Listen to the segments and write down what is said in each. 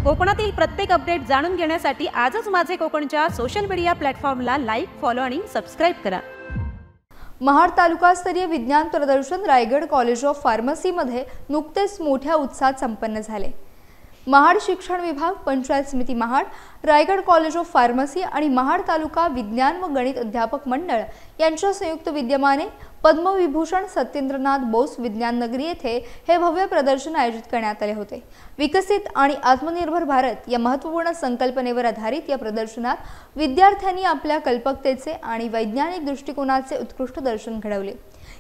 कोकणातील प्रत्येक अपडेट जाणून घेण्यासाठी आजच माझे कोकणच्या सोशल मीडिया प्लॅटफॉर्मला लाईक, फॉलो आणि सबस्क्राइब करा। महाड तालुकास्तरीय विज्ञान प्रदर्शन रायगड कॉलेज ऑफ फार्मसीमध्ये नुकतेच मोठ्या उत्साहात संपन्न झाले। महाड शिक्षण विभाग, पंचायत समिती Mahad, Raigad college of pharmacy आणि महाड तालुका विज्ञान व गणित अध्यापक मंडळ यांच्या संयुक्त विद्यमाने पद्मविभूषण सत्येंद्रनाथ बोस विज्ञान नगरी येथे हे भव्य प्रदर्शन आयोजित करण्यात आले होते। विकसित आणि आत्मनिर्भर भारत या महत्त्वपूर्ण संकल्पनेवर आधारित या प्रदर्शनात विद्यार्थ्यांनी आपल्या कल्पकतेचे आणि वैज्ञानिक दृष्टिकोनाचे उत्कृष्ट दर्शन घडवले।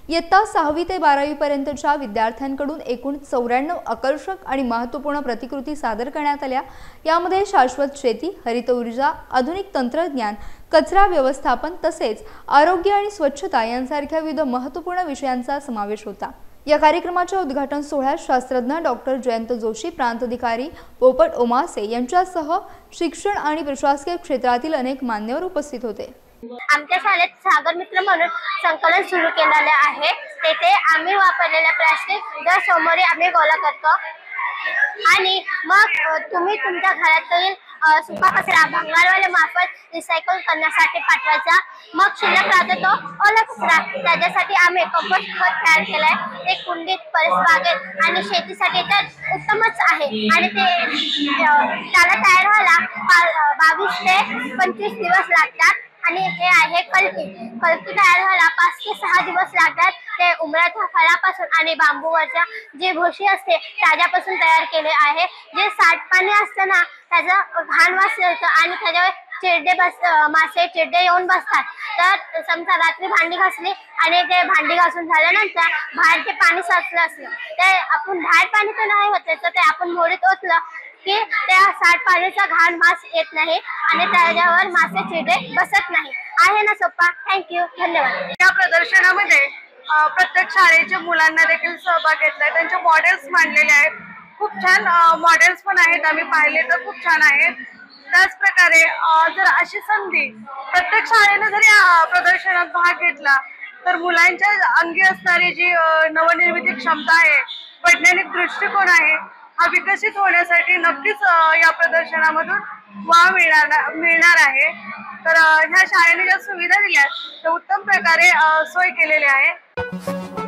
इयत्ता 6वी ते 12वी पर्यंतच्या विद्यार्थ्यांकडून एकूण 94 आकर्षक आणि महत्त्वपूर्ण प्रतिकृती सादर करण्यात आल्या। यामध्ये शाश्वत शेती, हरित ऊर्जा, आधुनिक तंत्रज्ञान, कचरा व्यवस्थापन तसेच आरोग्य आणि स्वच्छता यांसारख्या विविध महत्त्वपूर्ण विषयांचा समावेश होता। या कार्यक्रमाच्या उद्घाटन सोहळ्यात शास्त्रज्ञ डॉक्टर जयंत जोशी, प्रांताधिकारी पोपट ओमासे यांच्यासह शिक्षण आणि प्रशासकीय क्षेत्रातील अनेक मान्यवर उपस्थित होते। आमच्या शाळेत सागर मित्र म्हणून संकलन सुरू केलेले आहे। तेथे आम्ही वापरलेल्या प्लास्टिक दर सोमवारी आम्ही गोळा करतो आणि मग तुम्ही तुमच्या घरातील सुका कचरा भंगारवाले मार्फत रिसायकल करण्यासाठी पाठवायचा। मग शिल्लक राहतो तो ओला कचरा, त्याच्यासाठी आम्ही कंपोस्ट खत तयार केलाय। ते कुंडीत, परसबागेत आणि शेतीसाठी तर उत्तमच आहे आणि ते त्याला तयार व्हायला 22 ते 25 दिवस लागतात। आणि हे आहे कलकी तयार व्हायला 5 ते 6 दिवस लागतात। ते उमराच्या फळापासून आणि बांबूवरच्या जे भोशी असते त्याच्यापासून तयार केले आहे। जे सांडपाणी असतं ना त्याचा घाण वास येतो आणि त्याच्यावर मासे चिरडे येऊन बसतात। तर समजा रात्री भांडी घासली आणि ते भांडी घासून झाल्यानंतर बाहेर ते पाणी साचलं असलं तर आपण बाहेर पाणी तर नाही होत, तर ते आपण मोडीत ओतलं की त्या सांडपाणीचा घाण वास येत नाही आणि त्याच्यावर मासे चिरडे बसत नाही। आहे ना सोपा? थँक्यू, धन्यवाद। या प्रदर्शनामध्ये प्रत्येक शाळेच्या मुलांना देखील सहभाग घेतलाय। त्यांचे मॉडेल्स मांडलेले आहेत। खूप छान मॉडेल्स पण आहेत, आम्ही पाहिले तर खूप छान आहेत। त्याच प्रकारे जर अशी संधी प्रत्येक शाळेने जर या प्रदर्शनात भाग घेतला तर मुलांच्या अंगी असणारी जी नवनिर्मिती क्षमता आहे, वैज्ञानिक दृष्टिकोन आहे, हा विकसित होण्यासाठी नक्कीच या प्रदर्शनामधून वाव मिळणार आहे। तर ह्या शाळेने ज्या सुविधा दिल्या त्या उत्तम प्रकारे सोय केलेली आहे।